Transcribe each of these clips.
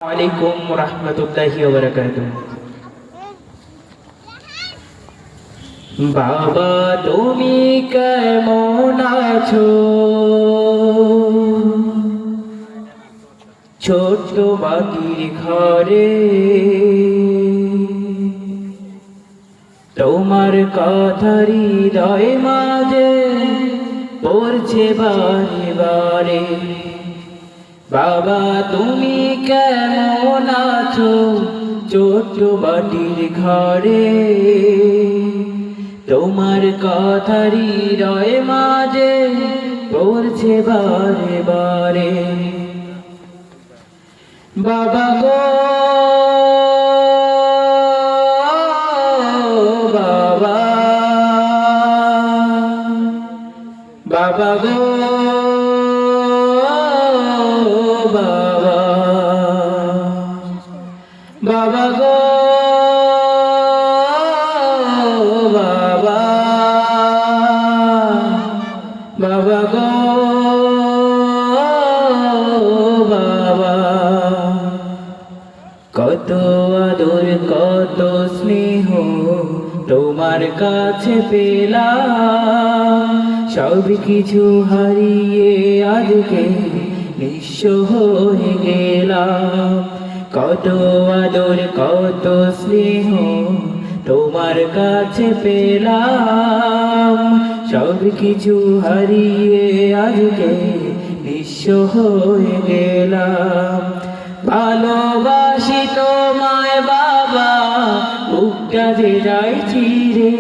আলাইকুম রহমতুল্লাহি ওয়া বারাকাতুহু। বাবা তুমি কেমন আছো? ছোট্ট মাটির ঘরে তোমার কথা হৃদয় মাঝে পড়ছে বারে বারে। বাবা তুমি কেমন আছো? ছোট্ট মাটির ঘরে তোমার কথা হৃদয় মাঝে পড়ছে বারে বারে। বাবা গো বাবা, বাবা গো বাবা, বাবা গো বাবা, বাবা গো বাবা। কত আদর কত স্নেহ তোমার কাছে পেলাম, সব কিছু হারিয়ে আজকে নিঃস্ব হয়ে গেলাম। কত আদর কত স্নেহ তোমার কাছে পেলাম, সব কিছু হারিয়ে আজকে নিঃস্ব হয়ে গেলাম। ভালোবাসি তোমায় বাবা, বুকটা যে যায় ছিঁড়ে।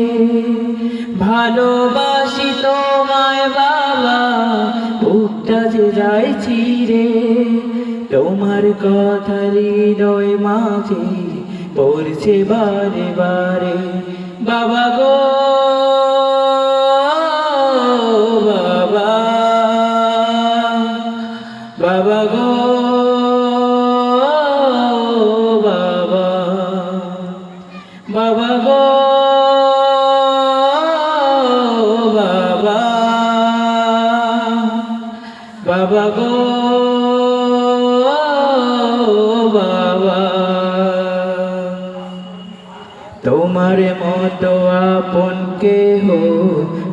ভালোবাসি তোমায় বাবা, বুকটা যে যায় ছিঁড়ে। তোমার কথা হৃদয় মাঝে পড়ছে বারে বারে। বাবা গো বাবা, বাবা গো বাবা, বাবা গো বাবা, বাবা গো বাবা। তোমার মতো আপন কেহ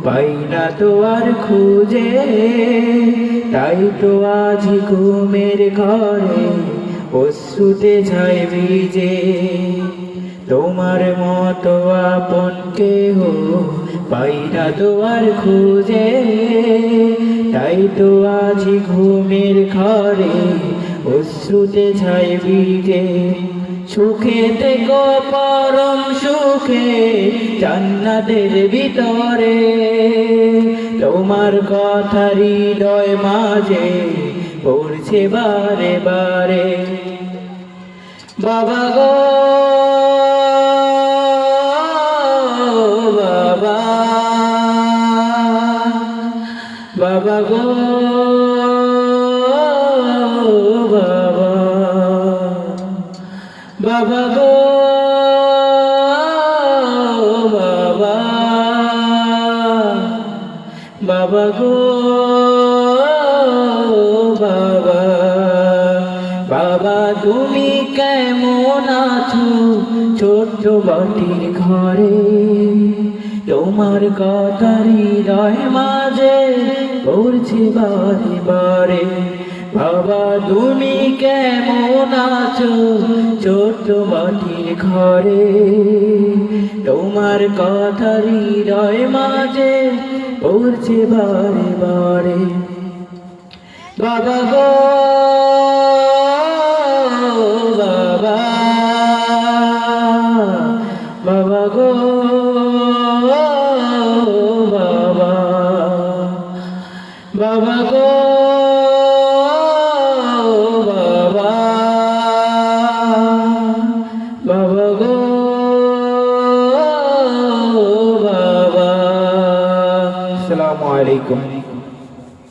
পাই না তো আর খুঁজে, তাই তো আজ ঘুমের ঘরে অশ্রুতে ছাই ভিজে। তোমার মতো আপন কেহ পাই না তো আর খুঁজে, তাই তো আজ ঘুমের ঘরে অশ্রুতে ছাই ভিজে। সুখে থেকো পরম সুখে জান্নাতের ভিতরে, তোমার কথা হৃদয় মাঝে পড়ছে বারে বারে। বাবা গো বাবা, বাবা গো বাবা, বাবা গো বাবা, বাবা গো বাবা। বাবা তুমি কেমন আছো? ছোট্ট মাটির ঘরে তোমার কথা হৃদয় মাঝে পড়ছে বারে বারে। বাবা তুমি কেমন আছো? ছোট্ট মাটির ঘরে তোমার কথা হৃদয় মাঝে পড়ছে বারে বারে। বাবা গো বাবা, বাবা গো বাবা, বাবা গো বাবা, বাবা গো বাবা। আসসালামু আলাইকুম।